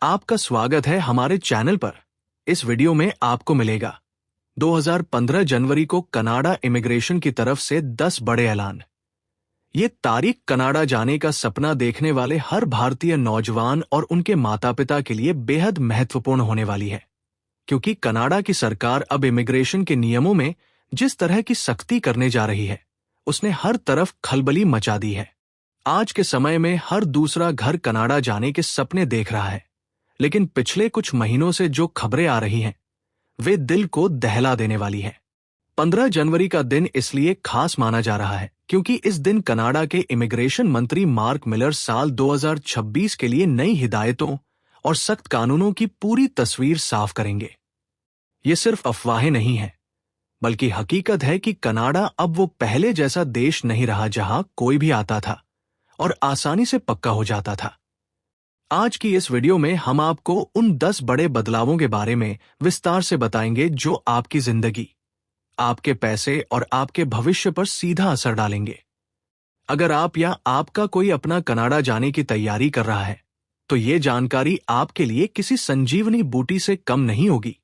आपका स्वागत है हमारे चैनल पर। इस वीडियो में आपको मिलेगा 2015 जनवरी को कनाडा इमिग्रेशन की तरफ से 10 बड़े ऐलान। ये तारीख कनाडा जाने का सपना देखने वाले हर भारतीय नौजवान और उनके माता पिता के लिए बेहद महत्वपूर्ण होने वाली है, क्योंकि कनाडा की सरकार अब इमिग्रेशन के नियमों में जिस तरह की सख्ती करने जा रही है, उसने हर तरफ खलबली मचा दी है। आज के समय में हर दूसरा घर कनाडा जाने के सपने देख रहा है, लेकिन पिछले कुछ महीनों से जो खबरें आ रही हैं, वे दिल को दहला देने वाली हैं। 15 जनवरी का दिन इसलिए खास माना जा रहा है क्योंकि इस दिन कनाडा के इमिग्रेशन मंत्री मार्क मिलर साल 2026 के लिए नई हिदायतों और सख्त कानूनों की पूरी तस्वीर साफ करेंगे। ये सिर्फ अफवाहें नहीं हैं, बल्कि हकीकत है कि कनाडा अब वो पहले जैसा देश नहीं रहा जहां कोई भी आता था और आसानी से पक्का हो जाता था। आज की इस वीडियो में हम आपको उन 10 बड़े बदलावों के बारे में विस्तार से बताएंगे जो आपकी जिंदगी, आपके पैसे और आपके भविष्य पर सीधा असर डालेंगे। अगर आप या आपका कोई अपना कनाडा जाने की तैयारी कर रहा है, तो ये जानकारी आपके लिए किसी संजीवनी बूटी से कम नहीं होगी।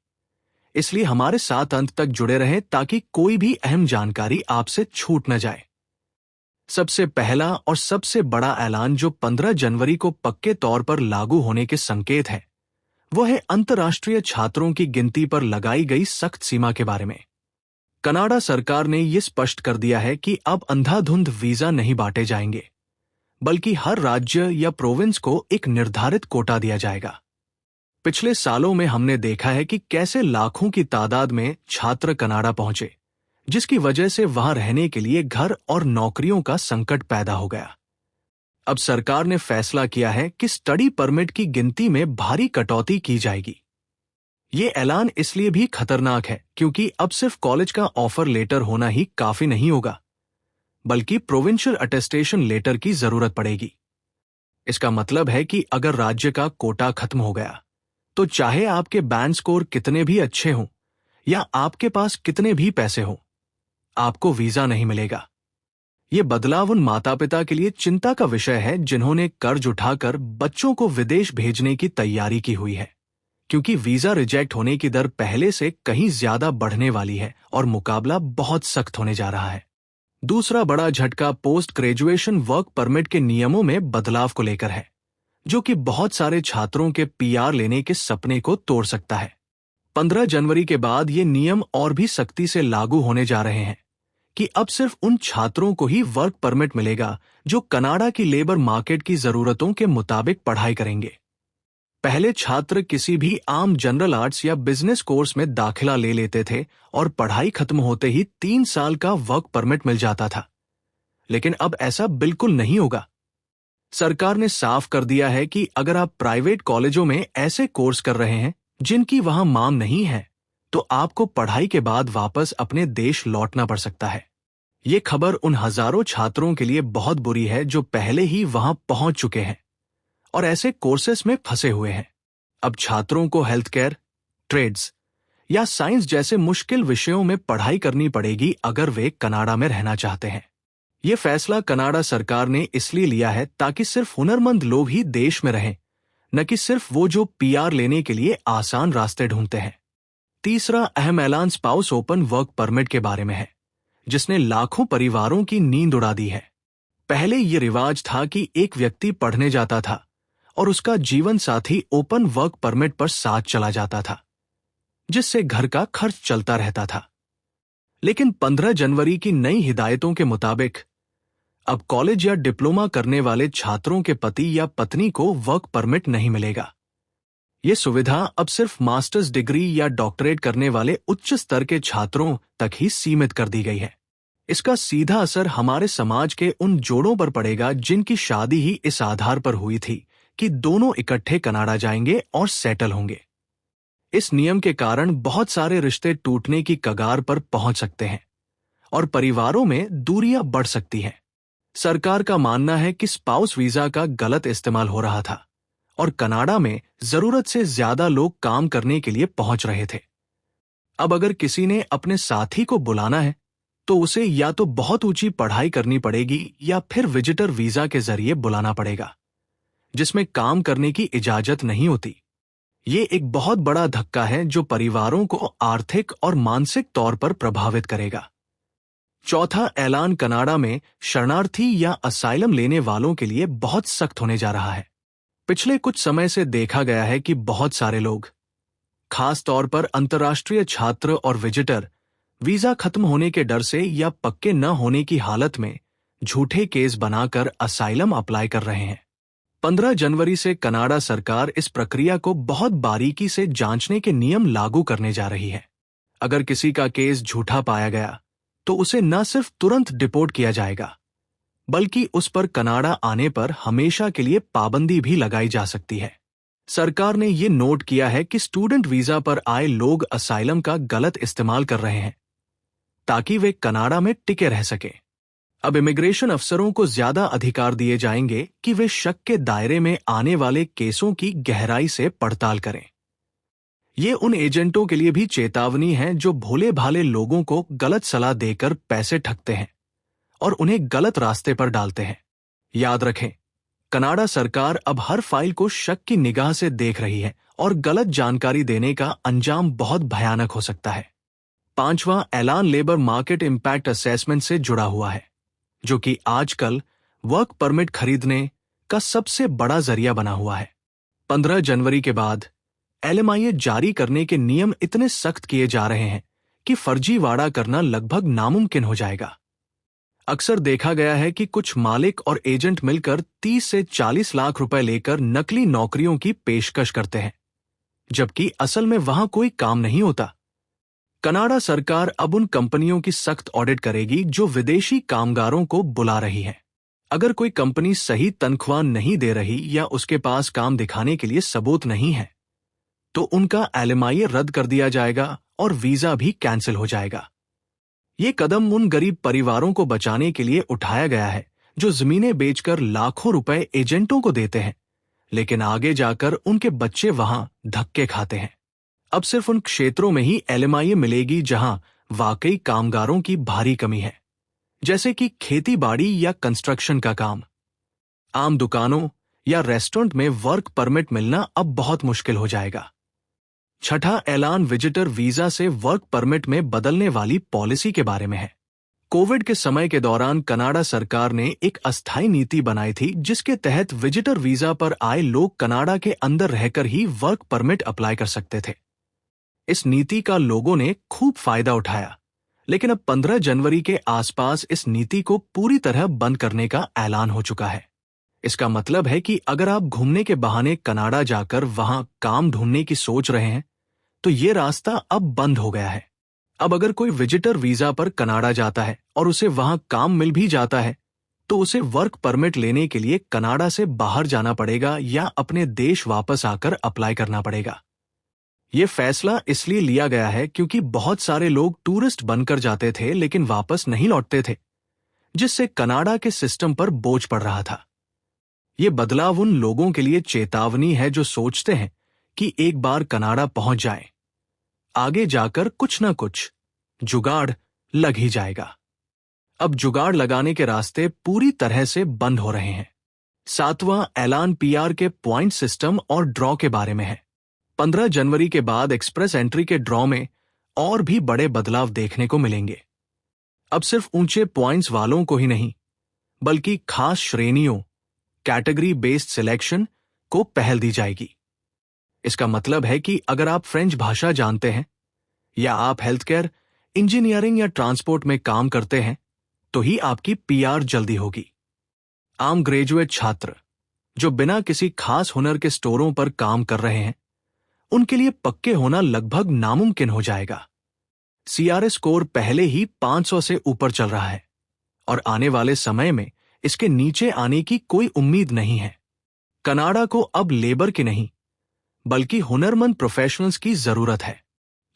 इसलिए हमारे साथ अंत तक जुड़े रहें ताकि कोई भी अहम जानकारी आपसे छूट न जाए। सबसे पहला और सबसे बड़ा ऐलान जो 15 जनवरी को पक्के तौर पर लागू होने के संकेत है, वो है अंतर्राष्ट्रीय छात्रों की गिनती पर लगाई गई सख्त सीमा के बारे में। कनाडा सरकार ने ये स्पष्ट कर दिया है कि अब अंधाधुंध वीजा नहीं बांटे जाएंगे, बल्कि हर राज्य या प्रोविंस को एक निर्धारित कोटा दिया जाएगा। पिछले सालों में हमने देखा है कि कैसे लाखों की तादाद में छात्र कनाडा पहुंचे, जिसकी वजह से वहां रहने के लिए घर और नौकरियों का संकट पैदा हो गया। अब सरकार ने फैसला किया है कि स्टडी परमिट की गिनती में भारी कटौती की जाएगी। ये ऐलान इसलिए भी खतरनाक है क्योंकि अब सिर्फ कॉलेज का ऑफर लेटर होना ही काफी नहीं होगा, बल्कि प्रोविंशियल अटेस्टेशन लेटर की जरूरत पड़ेगी। इसका मतलब है कि अगर राज्य का कोटा खत्म हो गया, तो चाहे आपके बैंड स्कोर कितने भी अच्छे हों या आपके पास कितने भी पैसे हों, आपको वीजा नहीं मिलेगा। ये बदलाव उन माता पिता के लिए चिंता का विषय है जिन्होंने कर्ज उठाकर बच्चों को विदेश भेजने की तैयारी की हुई है, क्योंकि वीजा रिजेक्ट होने की दर पहले से कहीं ज्यादा बढ़ने वाली है और मुकाबला बहुत सख्त होने जा रहा है। दूसरा बड़ा झटका पोस्ट ग्रेजुएशन वर्क परमिट के नियमों में बदलाव को लेकर है, जो कि बहुत सारे छात्रों के पीआर लेने के सपने को तोड़ सकता है। 15 जनवरी के बाद ये नियम और भी सख्ती से लागू होने जा रहे हैं कि अब सिर्फ उन छात्रों को ही वर्क परमिट मिलेगा जो कनाडा की लेबर मार्केट की जरूरतों के मुताबिक पढ़ाई करेंगे। पहले छात्र किसी भी आम जनरल आर्ट्स या बिजनेस कोर्स में दाखिला ले लेते थे और पढ़ाई खत्म होते ही 3 साल का वर्क परमिट मिल जाता था, लेकिन अब ऐसा बिल्कुल नहीं होगा। सरकार ने साफ कर दिया है कि अगर आप प्राइवेट कॉलेजों में ऐसे कोर्स कर रहे हैं जिनकी वहां मांग नहीं है, तो आपको पढ़ाई के बाद वापस अपने देश लौटना पड़ सकता है। ये खबर उन हजारों छात्रों के लिए बहुत बुरी है जो पहले ही वहां पहुंच चुके हैं और ऐसे कोर्सेस में फंसे हुए हैं। अब छात्रों को हेल्थ केयर, ट्रेड्स या साइंस जैसे मुश्किल विषयों में पढ़ाई करनी पड़ेगी अगर वे कनाडा में रहना चाहते हैं। ये फैसला कनाडा सरकार ने इसलिए लिया है ताकि सिर्फ हुनरमंद लोग ही देश में रहें, न कि सिर्फ वो जो पीआर लेने के लिए आसान रास्ते ढूंढते हैं। तीसरा अहम ऐलान स्पाउस ओपन वर्क परमिट के बारे में है, जिसने लाखों परिवारों की नींद उड़ा दी है। पहले ये रिवाज था कि एक व्यक्ति पढ़ने जाता था और उसका जीवन साथी ओपन वर्क परमिट पर साथ चला जाता था, जिससे घर का खर्च चलता रहता था। लेकिन 15 जनवरी की नई हिदायतों के मुताबिक अब कॉलेज या डिप्लोमा करने वाले छात्रों के पति या पत्नी को वर्क परमिट नहीं मिलेगा। ये सुविधा अब सिर्फ मास्टर्स डिग्री या डॉक्टरेट करने वाले उच्च स्तर के छात्रों तक ही सीमित कर दी गई है। इसका सीधा असर हमारे समाज के उन जोड़ों पर पड़ेगा जिनकी शादी ही इस आधार पर हुई थी कि दोनों इकट्ठे कनाडा जाएंगे और सेटल होंगे। इस नियम के कारण बहुत सारे रिश्ते टूटने की कगार पर पहुंच सकते हैं और परिवारों में दूरियां बढ़ सकती हैं। सरकार का मानना है कि स्पाउस वीजा का गलत इस्तेमाल हो रहा था और कनाडा में जरूरत से ज्यादा लोग काम करने के लिए पहुंच रहे थे। अब अगर किसी ने अपने साथी को बुलाना है, तो उसे या तो बहुत ऊंची पढ़ाई करनी पड़ेगी या फिर विजिटर वीजा के जरिए बुलाना पड़ेगा, जिसमें काम करने की इजाजत नहीं होती। ये एक बहुत बड़ा धक्का है जो परिवारों को आर्थिक और मानसिक तौर पर प्रभावित करेगा। चौथा ऐलान कनाडा में शरणार्थी या असाइलम लेने वालों के लिए बहुत सख्त होने जा रहा है। पिछले कुछ समय से देखा गया है कि बहुत सारे लोग, खास तौर पर अंतर्राष्ट्रीय छात्र और विजिटर, वीजा खत्म होने के डर से या पक्के न होने की हालत में झूठे केस बनाकर असाइलम अप्लाई कर रहे हैं। 15 जनवरी से कनाडा सरकार इस प्रक्रिया को बहुत बारीकी से जांचने के नियम लागू करने जा रही है। अगर किसी का केस झूठा पाया गया तो उसे न सिर्फ तुरंत डिपोर्ट किया जाएगा, बल्कि उस पर कनाडा आने पर हमेशा के लिए पाबंदी भी लगाई जा सकती है। सरकार ने ये नोट किया है कि स्टूडेंट वीजा पर आए लोग असाइलम का गलत इस्तेमाल कर रहे हैं ताकि वे कनाडा में टिके रह सकें। अब इमिग्रेशन अफसरों को ज्यादा अधिकार दिए जाएंगे कि वे शक के दायरे में आने वाले केसों की गहराई से पड़ताल करें। ये उन एजेंटों के लिए भी चेतावनी है जो भोले भाले लोगों को गलत सलाह देकर पैसे ठगते हैं और उन्हें गलत रास्ते पर डालते हैं। याद रखें, कनाडा सरकार अब हर फाइल को शक की निगाह से देख रही है और गलत जानकारी देने का अंजाम बहुत भयानक हो सकता है। पांचवां ऐलान लेबर मार्केट इम्पैक्ट असेसमेंट से जुड़ा हुआ है, जो कि आजकल वर्क परमिट खरीदने का सबसे बड़ा जरिया बना हुआ है। 15 जनवरी के बाद LMIA जारी करने के नियम इतने सख्त किए जा रहे हैं कि फर्जीवाड़ा करना लगभग नामुमकिन हो जाएगा। अक्सर देखा गया है कि कुछ मालिक और एजेंट मिलकर 30 से 40 लाख रुपए लेकर नकली नौकरियों की पेशकश करते हैं, जबकि असल में वहां कोई काम नहीं होता। कनाडा सरकार अब उन कंपनियों की सख्त ऑडिट करेगी जो विदेशी कामगारों को बुला रही है। अगर कोई कंपनी सही तनख्वाह नहीं दे रही या उसके पास काम दिखाने के लिए सबूत नहीं है, तो उनका LMIA रद्द कर दिया जाएगा और वीजा भी कैंसिल हो जाएगा। ये कदम उन गरीब परिवारों को बचाने के लिए उठाया गया है जो जमीनें बेचकर लाखों रुपए एजेंटों को देते हैं, लेकिन आगे जाकर उनके बच्चे वहां धक्के खाते हैं। अब सिर्फ उन क्षेत्रों में ही LMIA मिलेगी जहां वाकई कामगारों की भारी कमी है, जैसे कि खेती बाड़ी या कंस्ट्रक्शन का काम। आम दुकानों या रेस्टोरेंट में वर्क परमिट मिलना अब बहुत मुश्किल हो जाएगा। छठा ऐलान विजिटर वीजा से वर्क परमिट में बदलने वाली पॉलिसी के बारे में है। कोविड के समय के दौरान कनाडा सरकार ने एक अस्थायी नीति बनाई थी जिसके तहत विजिटर वीजा पर आए लोग कनाडा के अंदर रहकर ही वर्क परमिट अप्लाई कर सकते थे। इस नीति का लोगों ने खूब फायदा उठाया, लेकिन अब 15 जनवरी के आसपास इस नीति को पूरी तरह बंद करने का ऐलान हो चुका है। इसका मतलब है कि अगर आप घूमने के बहाने कनाडा जाकर वहां काम ढूंढने की सोच रहे हैं, तो ये रास्ता अब बंद हो गया है। अब अगर कोई विजिटर वीजा पर कनाडा जाता है और उसे वहां काम मिल भी जाता है, तो उसे वर्क परमिट लेने के लिए कनाडा से बाहर जाना पड़ेगा या अपने देश वापस आकर अप्लाई करना पड़ेगा। ये फैसला इसलिए लिया गया है क्योंकि बहुत सारे लोग टूरिस्ट बनकर जाते थे लेकिन वापस नहीं लौटते थे, जिससे कनाडा के सिस्टम पर बोझ पड़ रहा था। ये बदलाव उन लोगों के लिए चेतावनी है जो सोचते हैं कि एक बार कनाडा पहुंच जाए, आगे जाकर कुछ न कुछ जुगाड़ लग ही जाएगा। अब जुगाड़ लगाने के रास्ते पूरी तरह से बंद हो रहे हैं। सातवां ऐलान PR के पॉइंट सिस्टम और ड्रॉ के बारे में है। 15 जनवरी के बाद एक्सप्रेस एंट्री के ड्रॉ में और भी बड़े बदलाव देखने को मिलेंगे। अब सिर्फ ऊंचे पॉइंट्स वालों को ही नहीं, बल्कि खास श्रेणियों, कैटेगरी बेस्ड सिलेक्शन को पहल दी जाएगी। इसका मतलब है कि अगर आप फ्रेंच भाषा जानते हैं या आप हेल्थ केयर, इंजीनियरिंग या ट्रांसपोर्ट में काम करते हैं, तो ही आपकी PR जल्दी होगी। आम ग्रेजुएट छात्र जो बिना किसी खास हुनर के स्टोरों पर काम कर रहे हैं, उनके लिए पक्के होना लगभग नामुमकिन हो जाएगा। CRA स्कोर पहले ही 500 से ऊपर चल रहा है और आने वाले समय में इसके नीचे आने की कोई उम्मीद नहीं है। कनाडा को अब लेबर की नहीं, बल्कि हुनरमंद प्रोफेशनल्स की जरूरत है।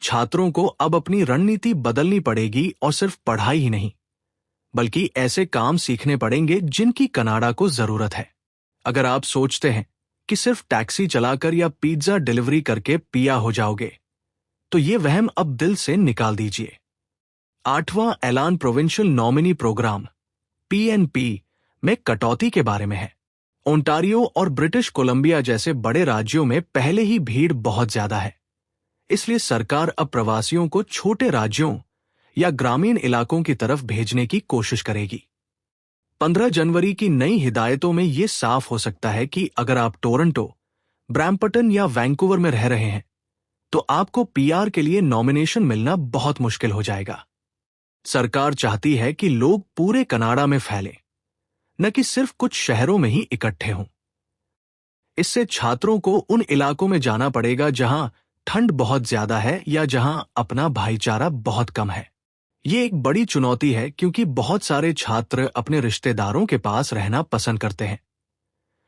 छात्रों को अब अपनी रणनीति बदलनी पड़ेगी और सिर्फ पढ़ाई ही नहीं, बल्कि ऐसे काम सीखने पड़ेंगे जिनकी कनाडा को जरूरत है। अगर आप सोचते हैं कि सिर्फ टैक्सी चलाकर या पिज्जा डिलीवरी करके PR हो जाओगे, तो ये वहम अब दिल से निकाल दीजिए। आठवां ऐलान प्रोविंशियल नॉमिनी प्रोग्राम PNP में कटौती के बारे में है। ओंटारियो और ब्रिटिश कोलंबिया जैसे बड़े राज्यों में पहले ही भीड़ बहुत ज्यादा है, इसलिए सरकार अब प्रवासियों को छोटे राज्यों या ग्रामीण इलाकों की तरफ भेजने की कोशिश करेगी। 15 जनवरी की नई हिदायतों में यह साफ हो सकता है कि अगर आप टोरंटो, ब्रैम्पटन या वैंकूवर में रह रहे हैं, तो आपको पीआर के लिए नॉमिनेशन मिलना बहुत मुश्किल हो जाएगा। सरकार चाहती है कि लोग पूरे कनाडा में फैलें, न कि सिर्फ कुछ शहरों में ही इकट्ठे हों। इससे छात्रों को उन इलाकों में जाना पड़ेगा जहां ठंड बहुत ज्यादा है या जहां अपना भाईचारा बहुत कम है। ये एक बड़ी चुनौती है क्योंकि बहुत सारे छात्र अपने रिश्तेदारों के पास रहना पसंद करते हैं,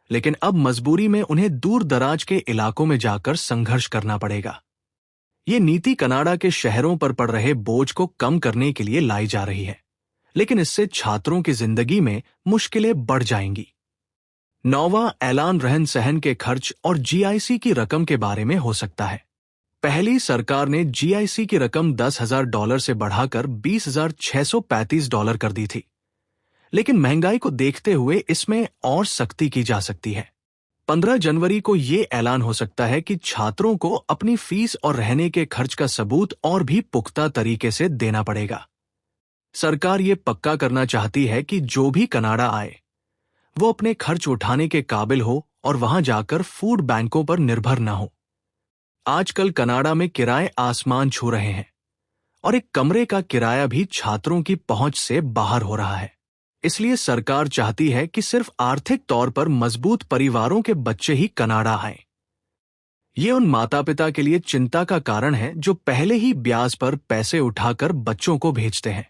लेकिन अब मजबूरी में उन्हें दूर दराज के इलाकों में जाकर संघर्ष करना पड़ेगा। ये नीति कनाडा के शहरों पर पड़ रहे बोझ को कम करने के लिए लाई जा रही है, लेकिन इससे छात्रों की जिंदगी में मुश्किलें बढ़ जाएंगी। 9वां ऐलान रहन सहन के खर्च और जीआईसी की रकम के बारे में हो सकता है। पहली सरकार ने जीआईसी की रकम $10,000 से बढ़ाकर $20,635 कर दी थी, लेकिन महंगाई को देखते हुए इसमें और सख्ती की जा सकती है। 15 जनवरी को ये ऐलान हो सकता है कि छात्रों को अपनी फीस और रहने के खर्च का सबूत और भी पुख्ता तरीके से देना पड़ेगा। सरकार ये पक्का करना चाहती है कि जो भी कनाडा आए, वो अपने खर्च उठाने के काबिल हो और वहां जाकर फूड बैंकों पर निर्भर न हो। आजकल कनाडा में किराए आसमान छू रहे हैं और एक कमरे का किराया भी छात्रों की पहुंच से बाहर हो रहा है। इसलिए सरकार चाहती है कि सिर्फ आर्थिक तौर पर मजबूत परिवारों के बच्चे ही कनाडा आएं। ये उन माता पिता के लिए चिंता का कारण है जो पहले ही ब्याज पर पैसे उठाकर बच्चों को भेजते हैं।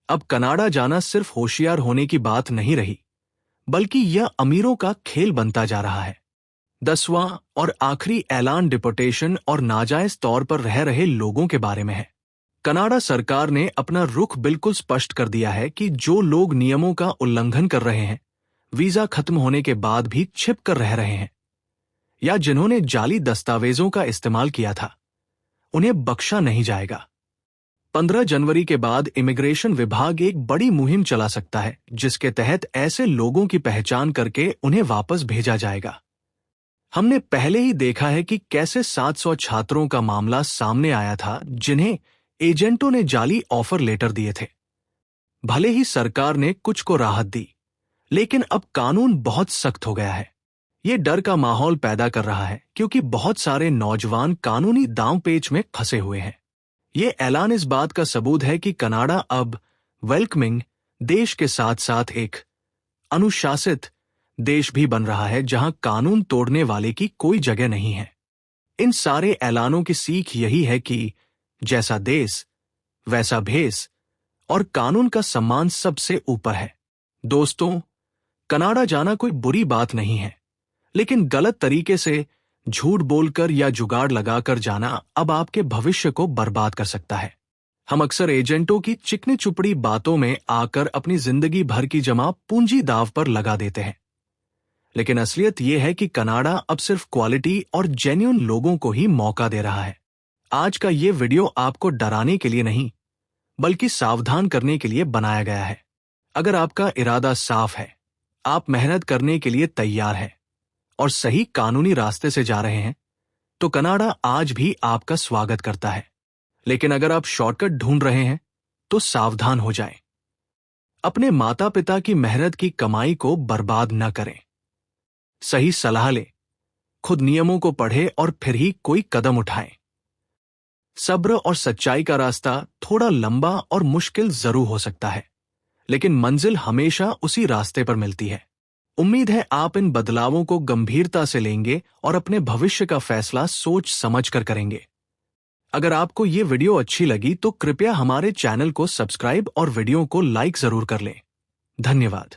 अब कनाडा जाना सिर्फ होशियार होने की बात नहीं रही, बल्कि यह अमीरों का खेल बनता जा रहा है। 10वां और आखिरी ऐलान डिपोर्टेशन और नाजायज तौर पर रह रहे लोगों के बारे में है। कनाडा सरकार ने अपना रुख बिल्कुल स्पष्ट कर दिया है कि जो लोग नियमों का उल्लंघन कर रहे हैं, वीजा खत्म होने के बाद भी छिप कर रह रहे हैं, या जिन्होंने जाली दस्तावेजों का इस्तेमाल किया था, उन्हें बख्शा नहीं जाएगा। 15 जनवरी के बाद इमिग्रेशन विभाग एक बड़ी मुहिम चला सकता है, जिसके तहत ऐसे लोगों की पहचान करके उन्हें वापस भेजा जाएगा। हमने पहले ही देखा है कि कैसे 700 छात्रों का मामला सामने आया था जिन्हें एजेंटों ने जाली ऑफर लेटर दिए थे। भले ही सरकार ने कुछ को राहत दी, लेकिन अब कानून बहुत सख्त हो गया है। ये डर का माहौल पैदा कर रहा है क्योंकि बहुत सारे नौजवान कानूनी दांवपेच में फंसे हुए हैं। ये ऐलान इस बात का सबूत है कि कनाडा अब वेलकमिंग देश के साथ साथ एक अनुशासित देश भी बन रहा है जहां कानून तोड़ने वाले की कोई जगह नहीं है। इन सारे ऐलानों की सीख यही है कि जैसा देश वैसा भेस और कानून का सम्मान सबसे ऊपर है। दोस्तों, कनाडा जाना कोई बुरी बात नहीं है, लेकिन गलत तरीके से झूठ बोलकर या जुगाड़ लगाकर जाना अब आपके भविष्य को बर्बाद कर सकता है। हम अक्सर एजेंटों की चिकनी चुपड़ी बातों में आकर अपनी जिंदगी भर की जमा पूंजी दांव पर लगा देते हैं, लेकिन असलियत यह है कि कनाडा अब सिर्फ क्वालिटी और जेन्युइन लोगों को ही मौका दे रहा है। आज का ये वीडियो आपको डराने के लिए नहीं, बल्कि सावधान करने के लिए बनाया गया है। अगर आपका इरादा साफ है, आप मेहनत करने के लिए तैयार हैं और सही कानूनी रास्ते से जा रहे हैं, तो कनाडा आज भी आपका स्वागत करता है। लेकिन अगर आप शॉर्टकट ढूंढ रहे हैं, तो सावधान हो जाएं। अपने माता पिता की मेहनत की कमाई को बर्बाद न करें। सही सलाह लें, खुद नियमों को पढ़ें और फिर ही कोई कदम उठाएं। सब्र और सच्चाई का रास्ता थोड़ा लंबा और मुश्किल जरूर हो सकता है, लेकिन मंजिल हमेशा उसी रास्ते पर मिलती है। उम्मीद है आप इन बदलावों को गंभीरता से लेंगे और अपने भविष्य का फैसला सोच समझकर करेंगे। अगर आपको ये वीडियो अच्छी लगी तो कृपया हमारे चैनल को सब्सक्राइब और वीडियो को लाइक जरूर कर लें। धन्यवाद।